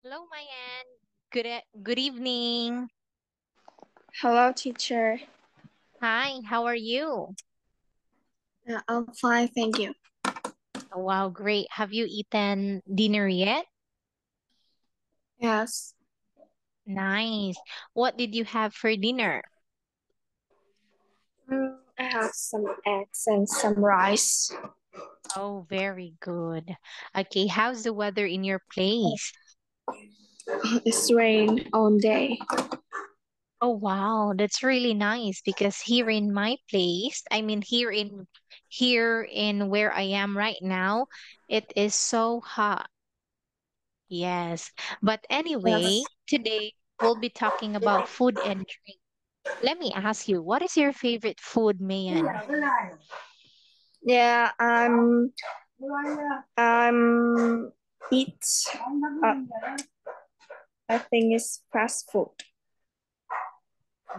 Hello, Mayan. Good evening. Hello, teacher. Hi, how are you? I'm fine, thank you. Oh, wow, great. Have you eaten dinner yet? Yes, Nice. What did you have for dinner? I have some eggs and some rice. Oh, very good. Okay, how's the weather in your place? It's rain all day. Oh, wow, that's really nice because here in my place, here in where I am right now, it is so hot. Yes. But anyway, Yes. today we'll be talking about food and drink. Let me ask you, what is your favorite food, Mayan? Yeah, I'm eat. Uh, I think it's fast food.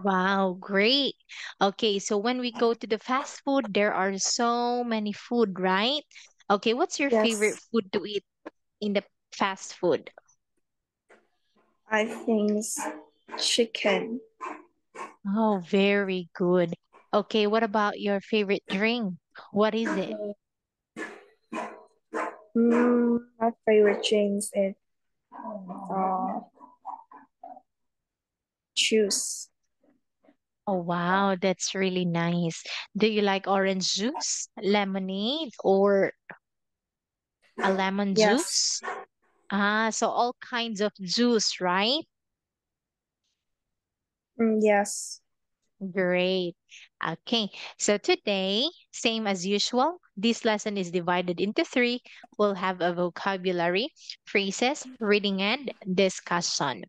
Wow, great. Okay, so when we go to the fast food, there are so many food, right? Okay, what's your favorite Yes, food to eat in the fast food? I think it's chicken. Oh, very good. Okay, what about your favorite drink? What is it? My favorite drinks is uh juice. Oh, wow, that's really nice. Do you like orange juice, lemonade, or a lemon Yes, juice? Ah, so all kinds of juice, right? yes, Great. Okay, so today, same as usual, this lesson is divided into three. We'll have a vocabulary, phrases, reading, and discussion.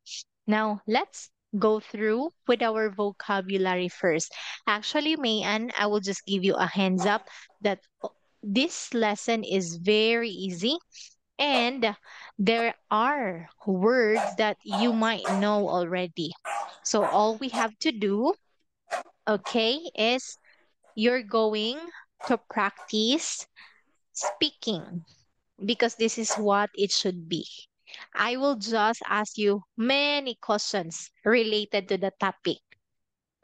Now, let's go through with our vocabulary first. Actually, Mayan, I will just give you a hands up that this lesson is very easy and there are words that you might know already. So all we have to do, okay, is you're going to practice speaking because this is what it should be. I will just ask you many questions related to the topic.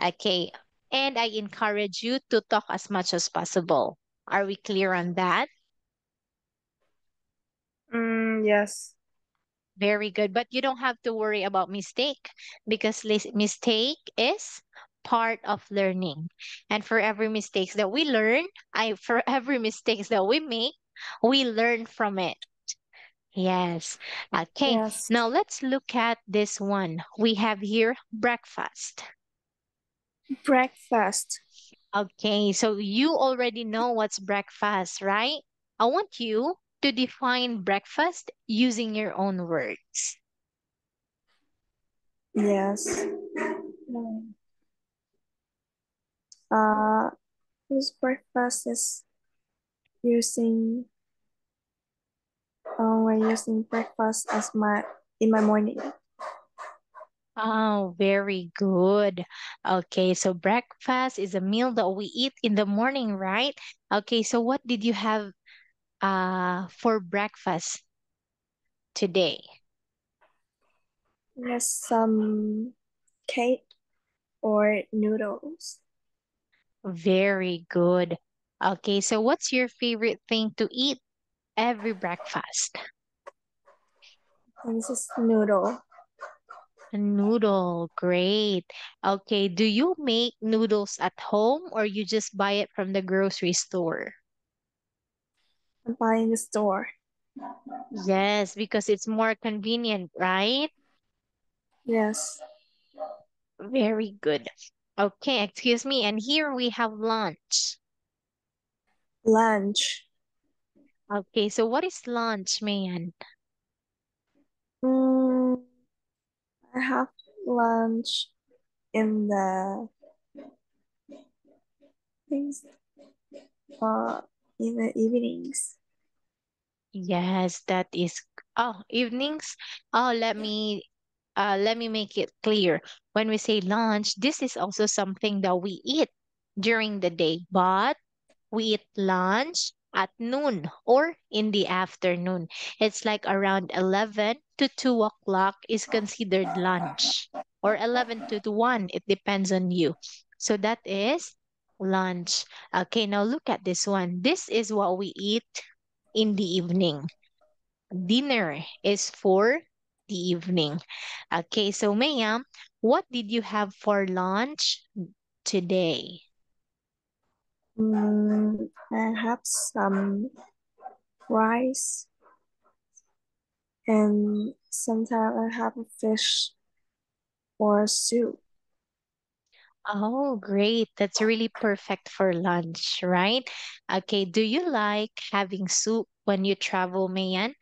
Okay. And I encourage you to talk as much as possible. Are we clear on that? yes, Very good. But you don't have to worry about mistake because mistake is part of learning. And for every mistakes that we learn, for every mistakes that we make, we learn from it. Yes. Okay. yes. Now let's look at this one. We have here breakfast. Breakfast. Okay. So you already know what's breakfast, right? I want you to define breakfast using your own words. Yes. Uh, this breakfast is using we're using breakfast as my in my morning. Oh, very good. Okay, so breakfast is a meal that we eat in the morning, right? Okay, so what did you have for breakfast today? Yes, some cake or noodles. Very good. Okay, so what's your favorite thing to eat every breakfast? And this is noodle. A noodle, great. Okay, do you make noodles at home or you just buy it from the grocery store? I buy in the store. Yes, because it's more convenient, right? Yes, Very good. Okay, excuse me. And here we have lunch. lunch. Okay, so what is lunch, man? Mm, I have lunch in the things uh in the evenings. Yes, that is evenings. Oh, let me make it clear. When we say lunch, this is also something that we eat during the day, but we eat lunch at noon or in the afternoon. It's like around 11 to 2 o'clock is considered lunch, or 11 to 1. It depends on you. So that is lunch. Okay, now look at this one. This is what we eat in the evening. Dinner is for the evening. Okay, so Maya, what did you have for lunch today? I have some rice and sometimes I have a fish or soup. Oh, great. That's really perfect for lunch, right? Okay, do you like having soup when you travel, Mayan?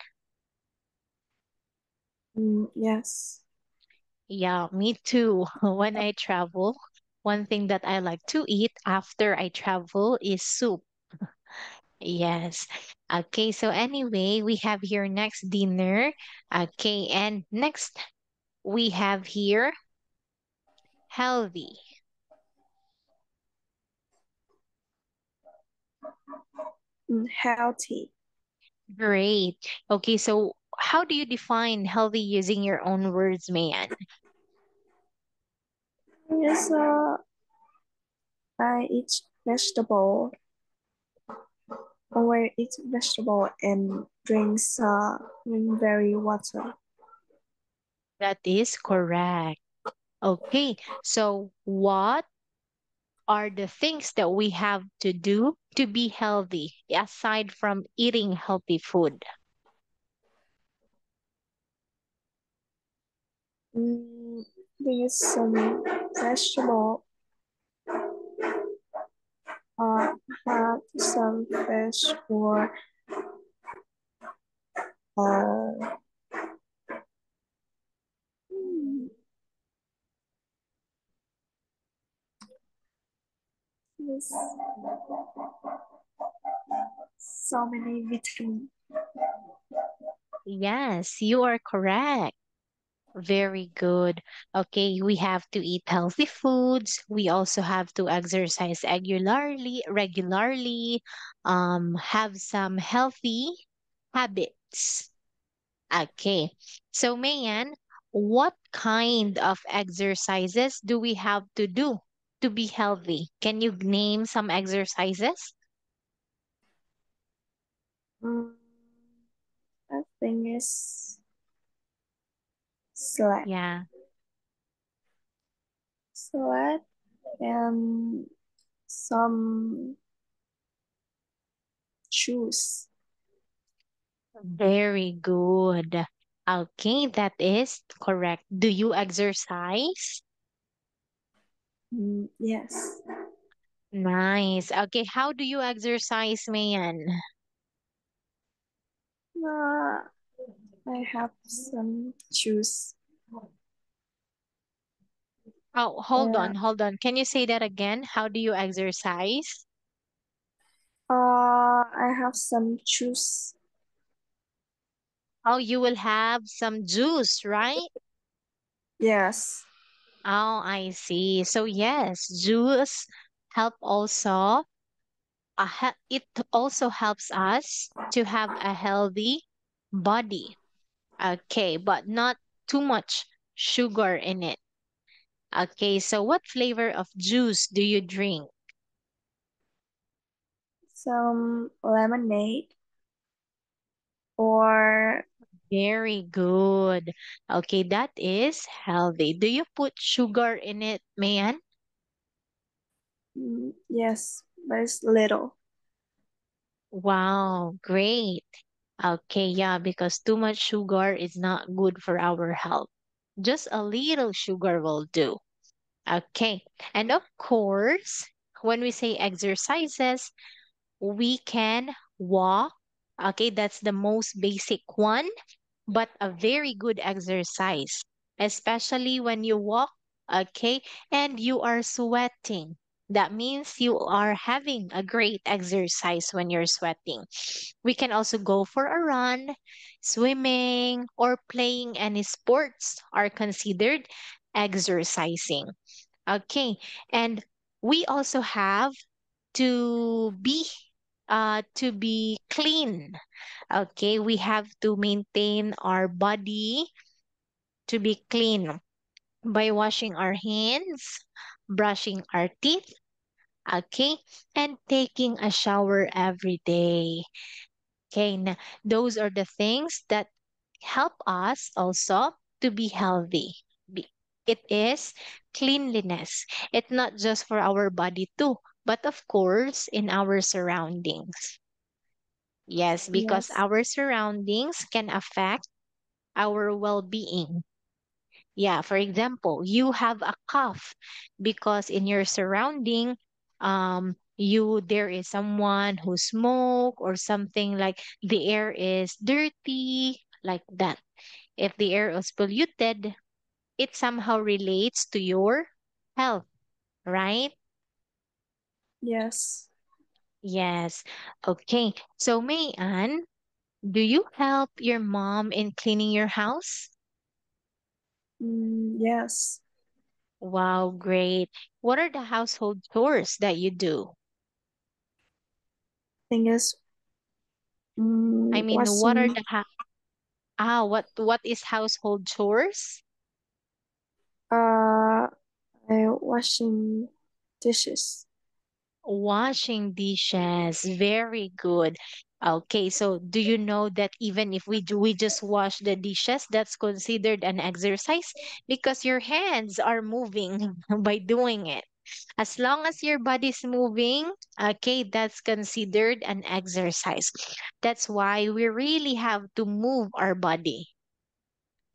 Yes. Yeah, me too. When I travel, one thing that I like to eat after I travel is soup. Yes. Okay, so anyway, we have here next dinner. Okay, and next we have here healthy. Healthy. Great. Okay, so how do you define healthy using your own words, Mayan? Yes, I eat vegetable or eat vegetable and drinks very water. That is correct. Okay, so what are the things that we have to do to be healthy aside from eating healthy food? Mm, there's some vegetable uh have some fish or uh mm, there's so many vitamin. Yes, you are correct. Very good. Okay, we have to eat healthy foods. We also have to exercise regularly, have some healthy habits. Okay. So, Mayan, what kind of exercises do we have to do to be healthy? Can you name some exercises? Mm, I think it's salad, Yeah, salad and some juice. very good. Okay, that is correct. Do you exercise? Yes. Nice. Okay, how do you exercise, Mayan? Uh, I have some juice. Oh, Uh, hold on. Can you say that again? How do you exercise? I have some juice. Oh, you will have some juice, right? Yes. Oh, I see. So yes, juice help also. It also helps us to have a healthy body. Okay, but not too much sugar in it. Okay, so what flavor of juice do you drink? Some lemonade or Very good. Okay, that is healthy. Do you put sugar in it, man? yes, but it's little. Wow, great. Okay, yeah, because too much sugar is not good for our health. Just a little sugar will do. Okay, and of course, when we say exercises, we can walk. Okay, that's the most basic one, but a very good exercise, especially when you walk, okay, and you are sweating. That means you are having a great exercise when you're sweating. We can also go for a run, swimming, or playing any sports are considered exercising. Okay, and we also have to be to be clean. Okay, we have to maintain our body to be clean by washing our hands, brushing our teeth, okay, and taking a shower every day. Okay, those are the things that help us also to be healthy. Be- It is cleanliness. It's not just for our body too, but of course in our surroundings. Yes, because Yes. our surroundings can affect our well-being. Yeah, for example, you have a cough because in your surrounding, there is someone who smoke or something like the air is dirty, like that. If the air is polluted, it somehow relates to your health, right? Yes. Yes. Okay. So, Mayan, do you help your mom in cleaning your house? Yes. Wow, great. What are the household chores that you do? Thing is, I mean, what are washing, what is household chores? uh, washing dishes. Washing dishes. Very good. Okay, so do you know that even if we just wash the dishes, that's considered an exercise because your hands are moving by doing it. As long as your body's moving, okay, that's considered an exercise. That's why we really have to move our body.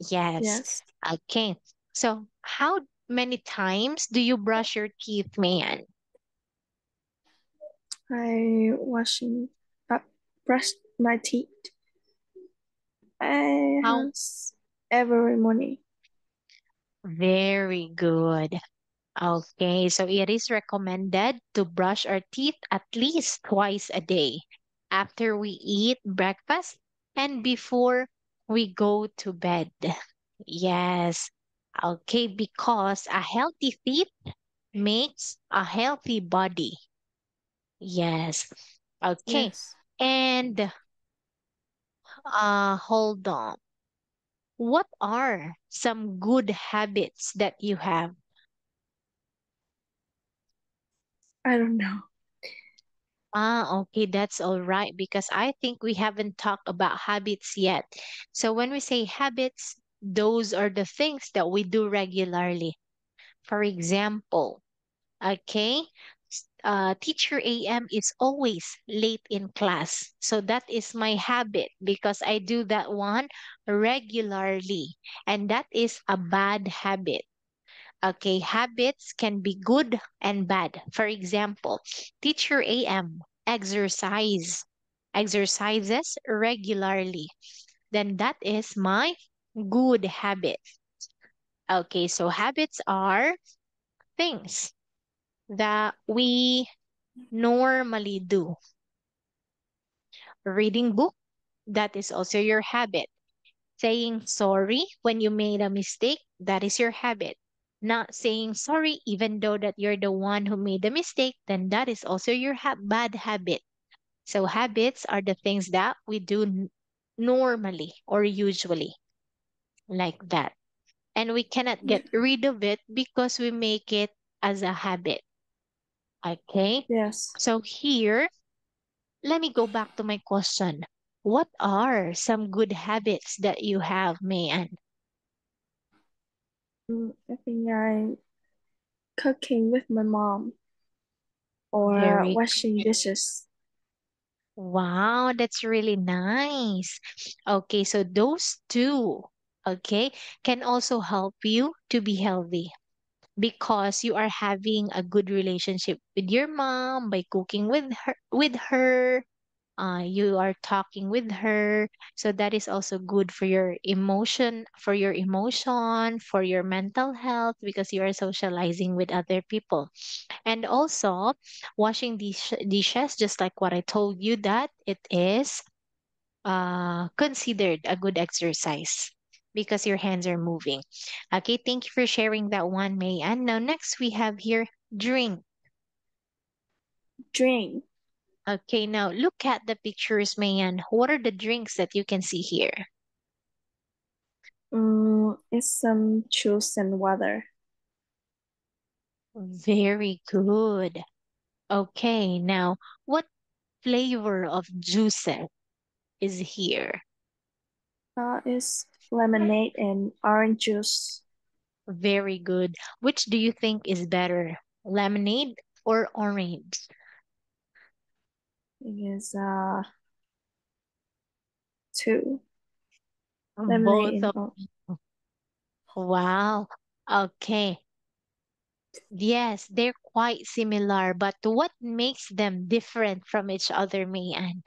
Yes. Yes. Okay. So, how many times do you brush your teeth, man? I washing, uh, brush my teeth. I How has every morning. very good. Okay, so it is recommended to brush our teeth at least twice a day after we eat breakfast and before we go to bed. Yes. Okay, because a healthy teeth makes a healthy body. Yes. Okay. Yes. And hold on. What are some good habits that you have? I don't know. Okay, that's all right because I think we haven't talked about habits yet. So when we say habits, those are the things that we do regularly. For example, okay, teacher AM is always late in class. So that is my habit because I do that one regularly. And that is a bad habit. Okay, habits can be good and bad. For example, teacher AM exercises regularly. Then that is my good habit. Okay, so habits are things that we normally do. Reading book, that is also your habit. Saying sorry when you made a mistake, that is your habit. Not saying sorry even though that you're the one who made the mistake, then that is also your bad habit. So habits are the things that we do normally or usually like that. And we cannot Yeah. get rid of it because we make it as a habit. Okay? Yes. So here, let me go back to my question. What are some good habits that you have, Mayan? I think I cooking with my mom or Very washing dishes. Wow, that's really nice. Okay, so those two, okay, can also help you to be healthy because you are having a good relationship with your mom by cooking with her, you are talking with her. So that is also good for your emotion, for your mental health because you are socializing with other people. And also, washing these dishes, just like what I told you, that it is considered a good exercise because your hands are moving. Okay, thank you for sharing that one, May. And now next we have here drink. Drink. Okay, now look at the pictures, Mayan. What are the drinks that you can see here? It's some juice and water. Very good. Okay, now what flavor of juices is here? It's lemonade and orange juice. Very good. Which do you think is better, lemonade or orange? It's two lemonade Both and of them. Wow. Okay. Yes, they're quite similar, but what makes them different from each other, Mayan?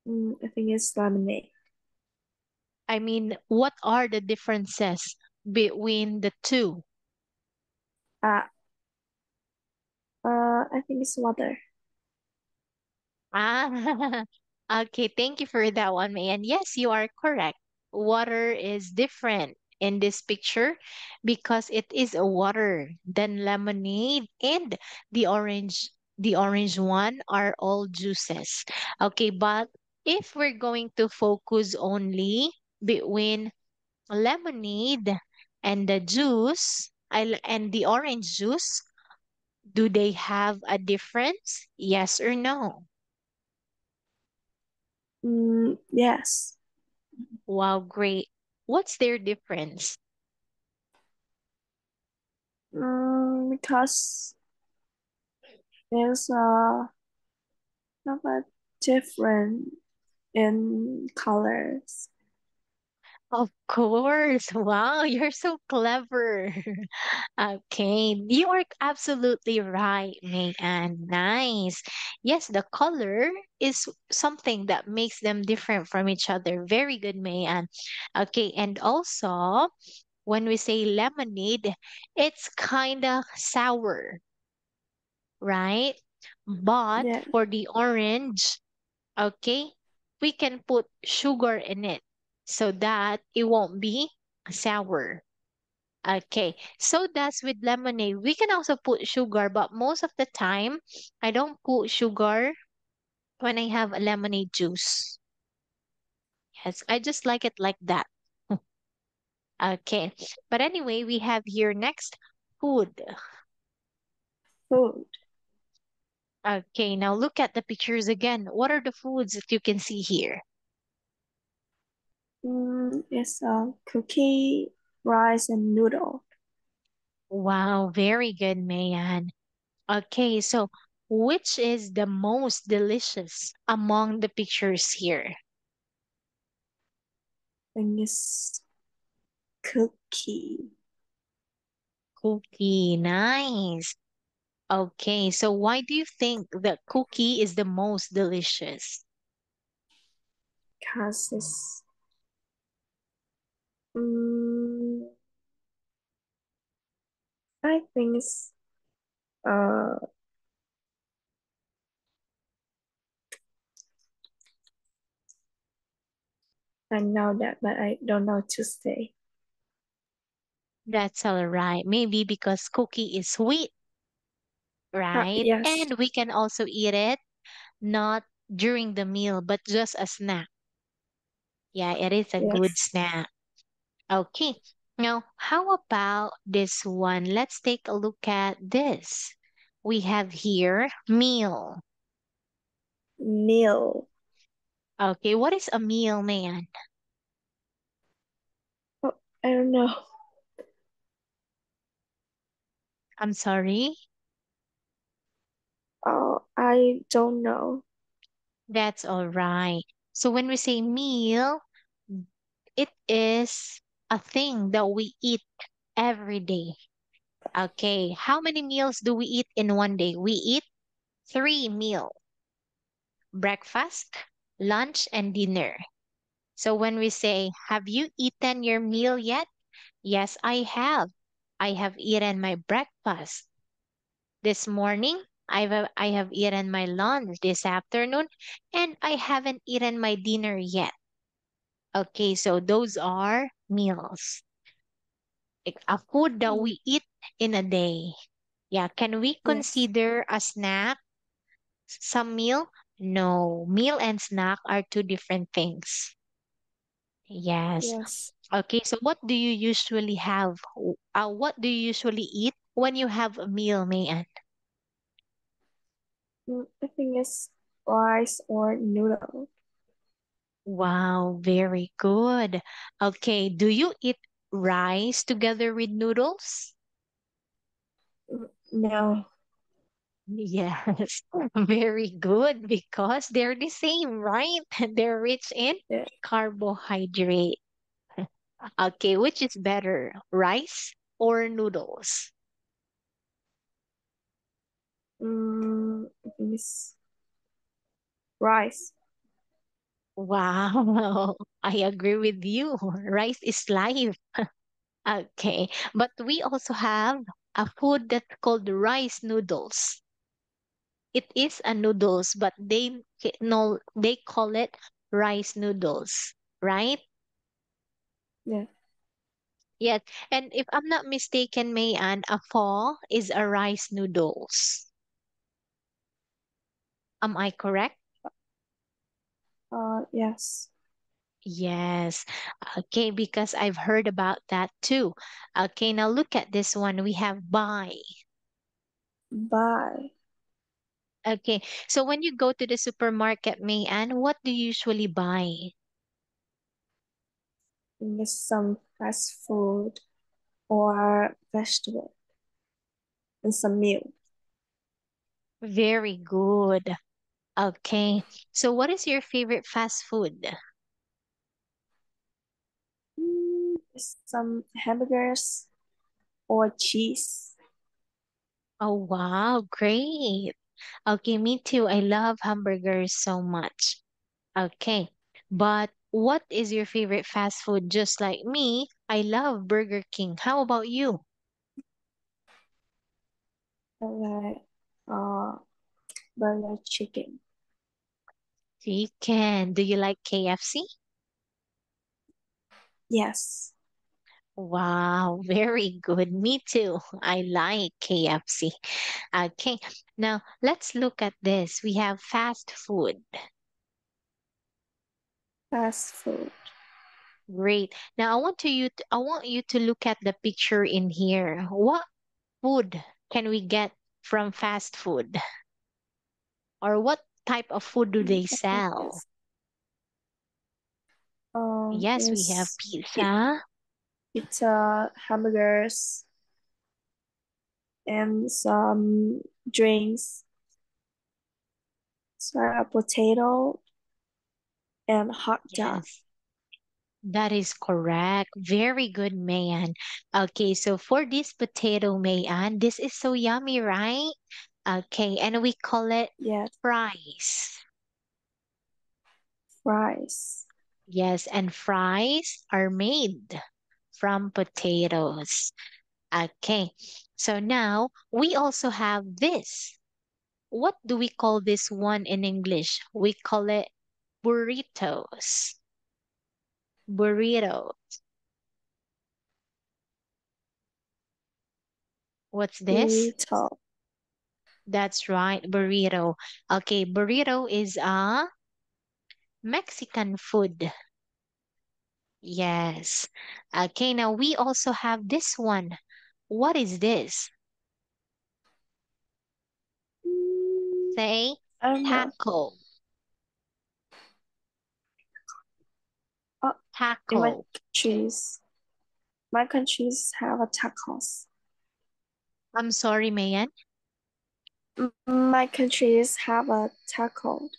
I think it's lemonade. I mean, what are the differences between the two? Uh, I think it's water. Ah, okay. Thank you for that one, May. And yes, you are correct. Water is different in this picture because it is a water. Then lemonade and the orange, the orange one are all juices. Okay, but if we're going to focus only between lemonade and the juice, and the orange juice, do they have a difference? Yes or no? Yes. Wow, great. What's their difference? Because there's not a different in colors. Of course. Wow, you're so clever. Okay, you are absolutely right, Mayan. Nice. Yes, the color is something that makes them different from each other. Very good, Mayan. Okay, and also when we say lemonade, it's kind of sour, right? But Yeah. for the orange, okay, we can put sugar in it so that it won't be sour. Okay, so that's with lemonade. We can also put sugar, but most of the time, I don't put sugar when I have a lemonade juice. Yes, I just like it like that. Okay, but anyway, we have here next food. Food. Okay, now look at the pictures again. What are the foods that you can see here? It's cookie, rice, and noodle. Wow, very good, Mayan. Okay, so which is the most delicious among the pictures here? And it's cookie. Cookie, nice. Okay, so why do you think that cookie is the most delicious? Because it's mm, I think it's uh I know that, but I don't know to say. That's all right. Maybe because cookie is sweet, right? Yes, And we can also eat it not during the meal, but just a snack. Yeah, it is a good yes. snack. Okay. Now, how about this one? Let's take a look at this. We have here meal. Meal. Okay, what is a meal, man? Oh, I don't know. I'm sorry. Oh, I don't know. That's all right. So when we say meal, it is a thing that we eat every day. Okay, how many meals do we eat in one day? We eat three meals: breakfast, lunch, and dinner. So when we say, have you eaten your meal yet? Yes, I have. I have eaten my breakfast this morning. I have eaten my lunch this afternoon, and I haven't eaten my dinner yet. Okay, so those are meals. A food that Mm, we eat in a day. Yeah, can we Yes. consider a snack some meal? No, meal and snack are two different things. Yes. Yes. Okay, so what do you usually have? What do you usually eat when you have a meal, Mayan? I think it's rice or noodle. Wow, very good. Okay, do you eat rice together with noodles? No. Yes, very good because they're the same, right? They're rich in Yeah. carbohydrate. Okay, which is better, rice or noodles? I think it's rice. Wow, I agree with you. Rice is life. Okay, but we also have a food that's called rice noodles. It is a noodles, but no, they call it rice noodles, right? Yeah. Yes, and if I'm not mistaken, Mayan, a pho is a rice noodles. Am I correct? Yes. Yes. Okay, because I've heard about that too. Okay, now look at this one. We have buy. Buy. Okay, so when you go to the supermarket, Mayan, what do you usually buy? With some fast food or vegetable and some meal. Very good. Okay, so what is your favorite fast food? Some hamburgers or cheese. Oh, wow, great. Okay, me too. I love hamburgers so much. Okay, but what is your favorite fast food? Just like me, I love Burger King. How about you? Like uh burger chicken. Chicken. Do you like KFC? Yes. Wow, very good. Me too. I like KFC. Okay, now let's look at this. We have fast food. Fast food. Great. Now I want you to look at the picture in here. What food can we get from fast food? Or what type of food do they I think sell? Yes, we have is pizza. pizza, hamburgers, and some drinks, so potato and hot dog. Yes, that is correct. Very good, man. Okay, so for this potato, Mayan, this is so yummy, right? Okay, and we call it Yes, fries. fries. Yes, and fries are made from potatoes. Okay, so now we also have this. What do we call this one in English? We call it burritos. Burrito. What's this? Burrito. That's right, burrito. Okay, burrito is a Mexican food. Yes. Okay, now we also have this one. What is this? Mm, Say I don't know. taco. Uh, in Taco. my countries have a tacos. I'm sorry, Mayan. My countries have a taco.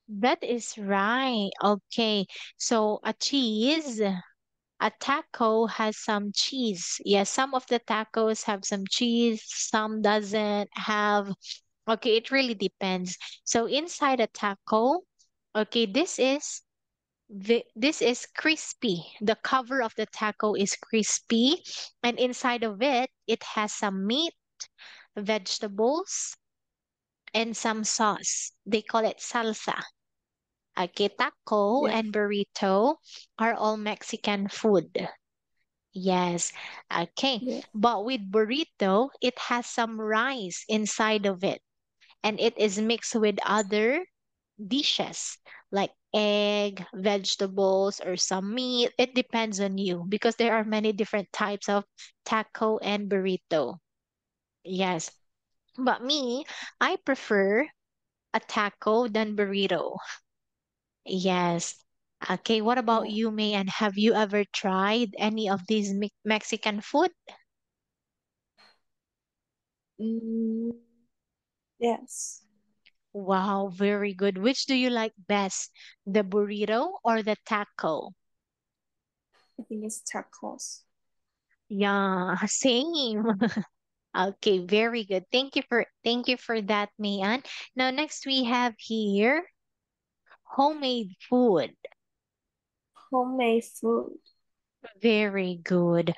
That is right. Okay, so a cheese. A taco has some cheese. Yes, some of the tacos have some cheese, some doesn't have. Okay, it really depends. So inside a taco, okay, this is crispy. The cover of the taco is crispy, and inside of it, it has some meat, vegetables, and some sauce. They call it salsa. Okay, taco Yeah. and burrito are all Mexican food. Yes. Okay. Yeah. But with burrito, it has some rice inside of it, and it is mixed with other dishes like egg, vegetables, or some meat. It depends on you because there are many different types of taco and burrito. Yes. But me, I prefer a taco than burrito. Yes. Okay, what about Yeah. you, May? And have you ever tried any of these Mexican food? Mm, yes. Wow, very good. Which do you like best, the burrito or the taco? I think it's tacos. Yeah, same. Okay, very good. Thank you for that, Mayan. Now next we have here homemade food. Homemade food. Very good.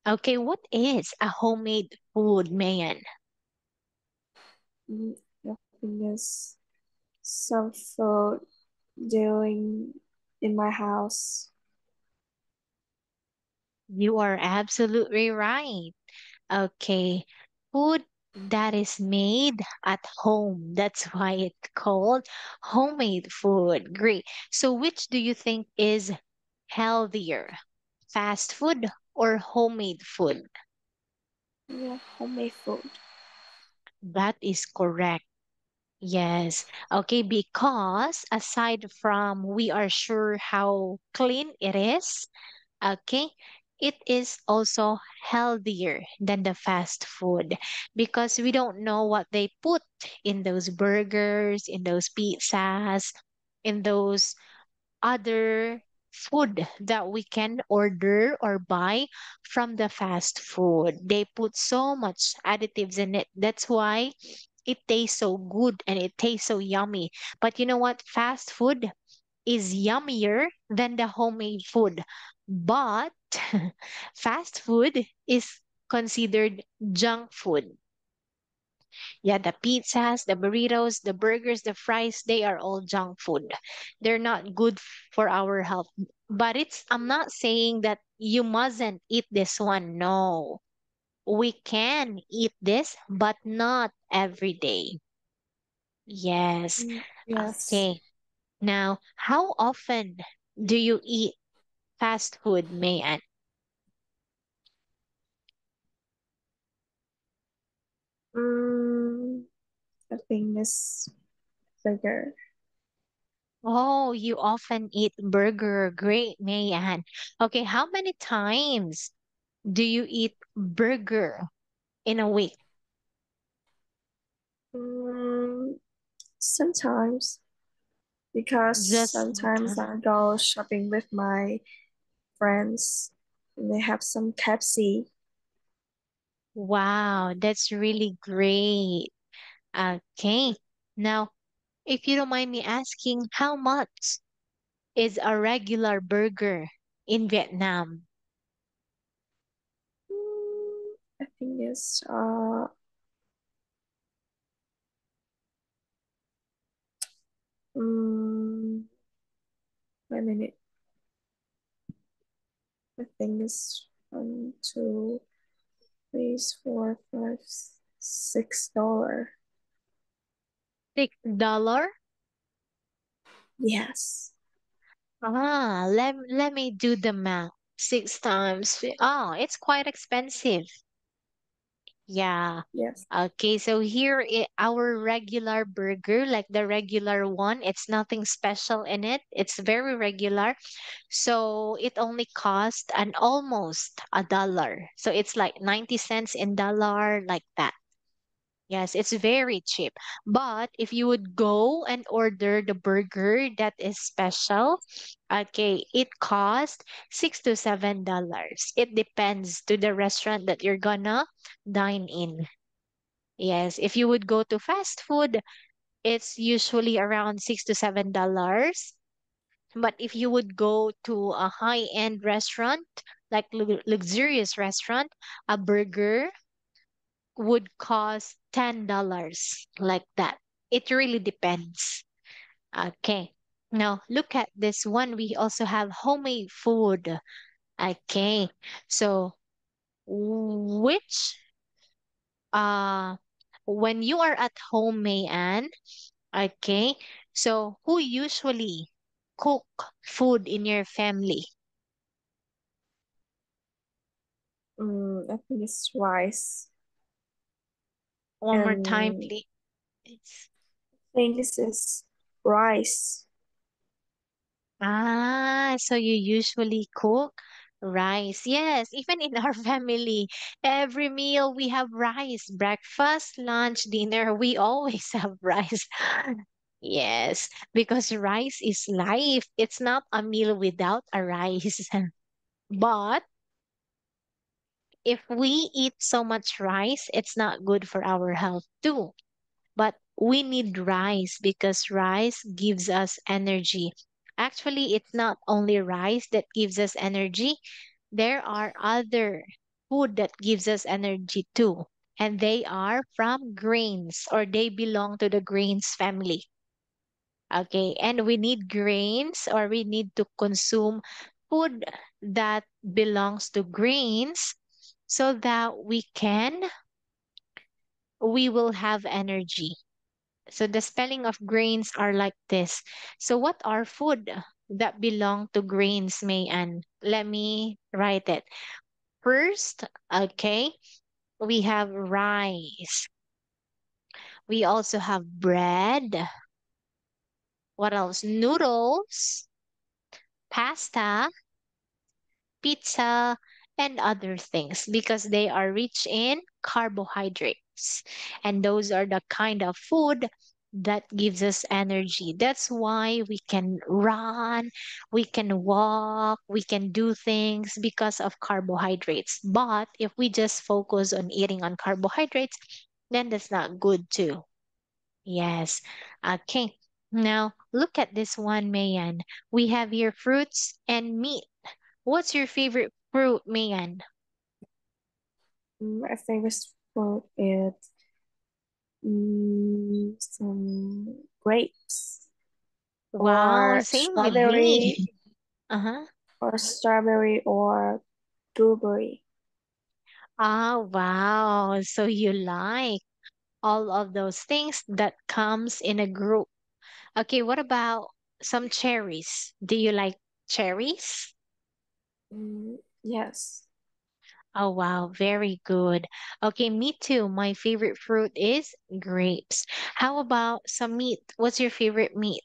Okay, what is a homemade food, Mayan? Mm, I think it's some food doing in my house. You are absolutely right. Okay, food that is made at home. That's why it's called homemade food. Great. So which do you think is healthier? Fast food or homemade food? Yeah, homemade food. That is correct. Yes. Okay, because aside from we are sure how clean it is, okay, it is also healthier than the fast food because we don't know what they put in those burgers, in those pizzas, in those other food that we can order or buy from the fast food. They put so much additives in it. That's why it tastes so good and it tastes so yummy. But you know what? Fast food is yummier than the homemade food. But fast food is considered junk food. Yeah, the pizzas, the burritos, the burgers, the fries, they are all junk food. They're not good for our health. But I'm not saying that you mustn't eat this one. No. We can eat this, but not every day. Yes. Yes. Okay. Now, how often do you eat fast food, Mayan? Mm, I think it's bigger. Oh, you often eat burger. Great, Mayan. Okay, how many times do you eat burger in a week? Mm, sometimes, because Just sometimes I go shopping with my friends and they have some Pepsi. wow, that's really great. Okay. Now, if you don't mind me asking, how much is a regular burger in Vietnam? I think it's mm, wait a minute. I think it's 1, 2, 3, 4, 5, $6. $6? Yes. Let me do the math. Six times. Oh, it's quite expensive. Yeah. Yes. Okay, so here our regular burger, like the regular one, it's nothing special in it. It's very regular. So it only cost an almost $1. So it's like 90 cents in dollar, like that. Yes, it's very cheap. But if you would go and order the burger that is special, okay, it costs $6 to $7. It depends to the restaurant that you're gonna dine in. Yes, if you would go to fast food, it's usually around $6 to $7. But if you would go to a high-end restaurant, like luxurious restaurant, a burger would cost $10, like that. It really depends. Okay. Now look at this one. We also have homemade food. Okay. So which uh when you are at home, Mayan, okay, so who usually cook food in your family? I think it's rice. One more time, And please. things is rice. So you usually cook rice. Yes, even in our family, every meal we have rice. Breakfast, lunch, dinner, we always have rice. Yes, because rice is life. It's not a meal without a rice. But if we eat so much rice, it's not good for our health too. But we need rice because rice gives us energy. Actually, it's not only rice that gives us energy. There are other food that gives us energy too. And they are from grains, or they belong to the grains family. Okay, and we need grains, or we need to consume food that belongs to grains so that we will have energy. So the spelling of grains are like this. So what are food that belong to grains, Mayan? Let me write it. First, okay, we have rice. We also have bread. What else? Noodles, pasta, pizza, and other things because they are rich in carbohydrates. And those are the kind of food that gives us energy. That's why we can run, we can walk, we can do things because of carbohydrates. But if we just focus on eating on carbohydrates, then that's not good too. Yes. Okay. Now look at this one, Mayan. We have here fruits and meat. What's your favorite fruit, Mayan? My favorite food is some grapes Wow, or same with me. strawberry Uh-huh. or blueberry. Ah, wow. So you like all of those things that comes in a group. Okay, what about some cherries? Do you like cherries? Yes. Oh, wow, very good. Okay, me too. My favorite fruit is grapes. How about some meat? What's your favorite meat?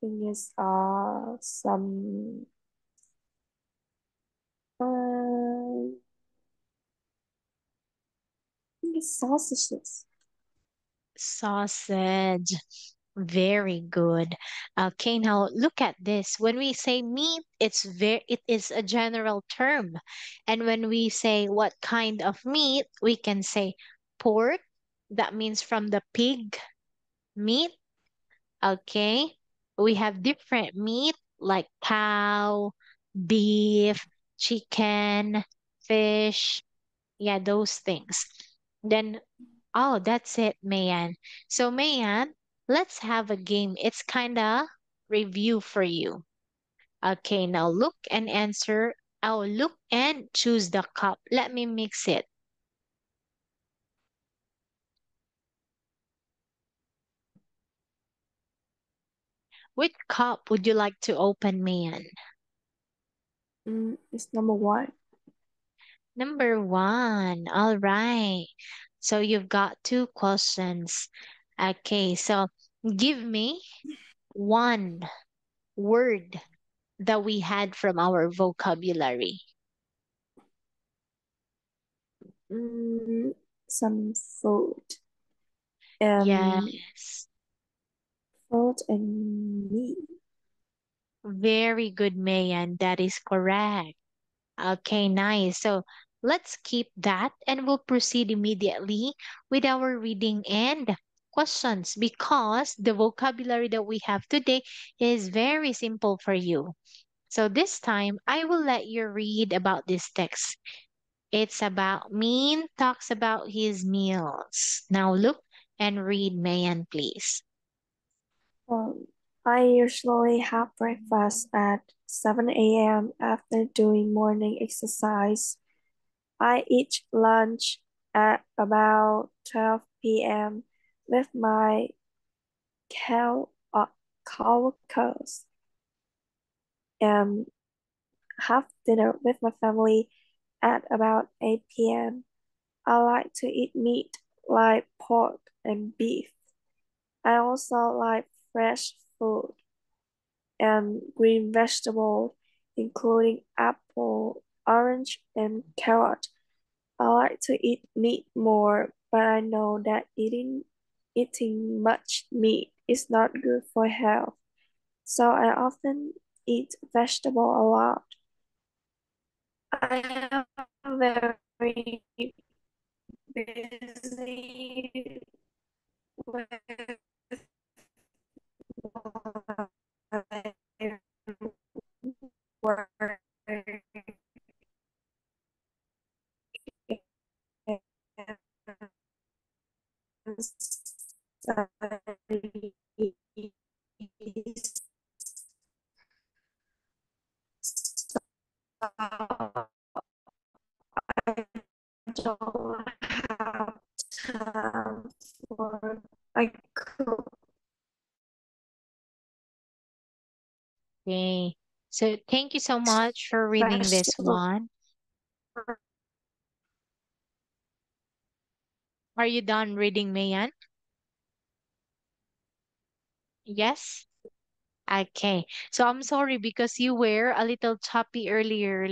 Thing is some I think it's sausages. Sausage. Very good. Okay, now look at this. When we say meat, it is a general term. And when we say what kind of meat, we can say pork. That means from the pig meat. Okay. We have different meat like cow, beef, chicken, fish. Yeah, those things. Then oh, that's it, Mayan. So, Mayan, let's have a game. It's kind of review for you. Okay, now look and answer. Oh, look and choose the cup. Let me mix it. Which cup would you like to open, Mayan? It's number one. Number one. All right. So you've got two questions. Okay, so give me one word that we had from our vocabulary. Mm, some food. Um, Yes. food and meat. Very good, Mayan. That is correct. Okay, nice. So let's keep that and we'll proceed immediately with our reading and questions because the vocabulary that we have today is very simple for you. So this time I will let you read about this text. It's about Mean talks about his meals. Now look and read, Mayan, please. Um, I usually have breakfast at 7 a.m. after doing morning exercise. I eat lunch at about 12 p.m. with my cow coworkers and have dinner with my family at about 8 p.m. I like to eat meat like pork and beef. I also like fresh food and green vegetables, including apple, orange, and carrot. I like to eat meat more, but I know that eating much meat is not good for health. So I often eat vegetable a lot. I am very busy with my work and studies. So I don't have time for I cook Okay. So thank you so much for reading this vegetable. one. Are you done reading, Mayan? Yes? Okay. So I'm sorry because you were a little choppy earlier.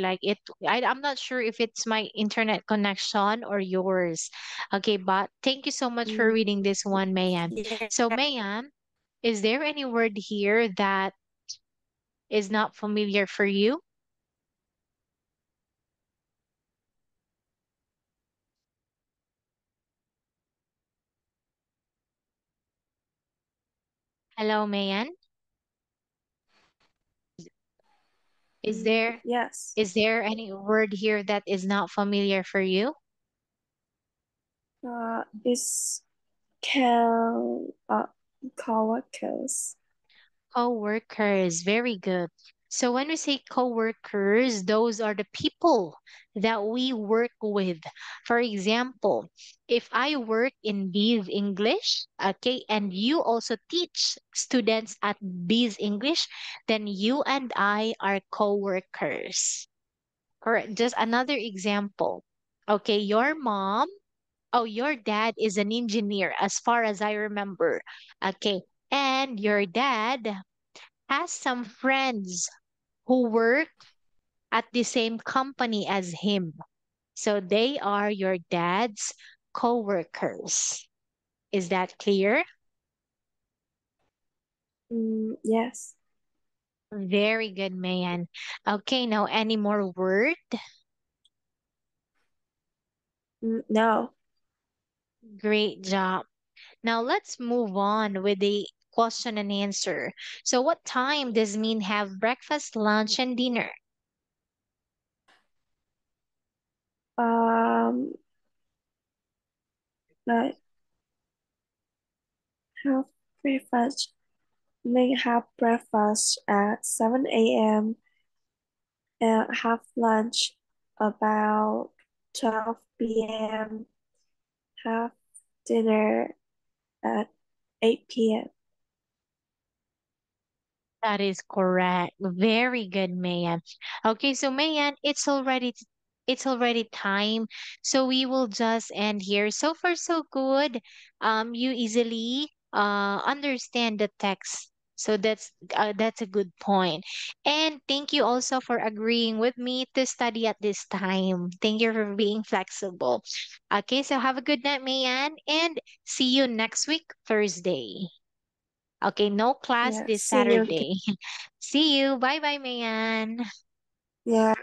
I'm not sure if it's my internet connection or yours. Okay, but thank you so much for Mm, reading this one, Mayan. yeah. So, Mayan, is there any word here that is not familiar for you? Hello, Mayan. Is there Yes. is there any word here that is not familiar for you? Is can coworkers. Co-workers, very good. So when we say co-workers, those are the people that we work with. For example, if I work in Biz English, okay, and you also teach students at Biz English, then you and I are co-workers. Correct. Just another example. Okay, your mom, oh, your dad is an engineer, as far as I remember. Okay, and your dad has some friends who work at the same company as him. So they are your dad's co-workers. Is that clear? Yes. Very good, Mayan. Okay, now any more word? No. Great job. Now let's move on with the question and answer. So what time does mean have breakfast, lunch, and dinner? Um, like have breakfast. May have breakfast at 7 a.m. and have lunch about 12 p.m. Have dinner at 8 p.m. That is correct. Very good, Mayan. Okay, so Mayan, it's already time. So we will just end here. So far, so good. You easily understand the text. So that's a good point. And thank you also for agreeing with me to study at this time. Thank you for being flexible. Okay, so have a good night, Mayan, and see you next week, Thursday. Okay, no class Yeah, this see you again. Saturday. See you. Bye bye, Mayan. Yeah,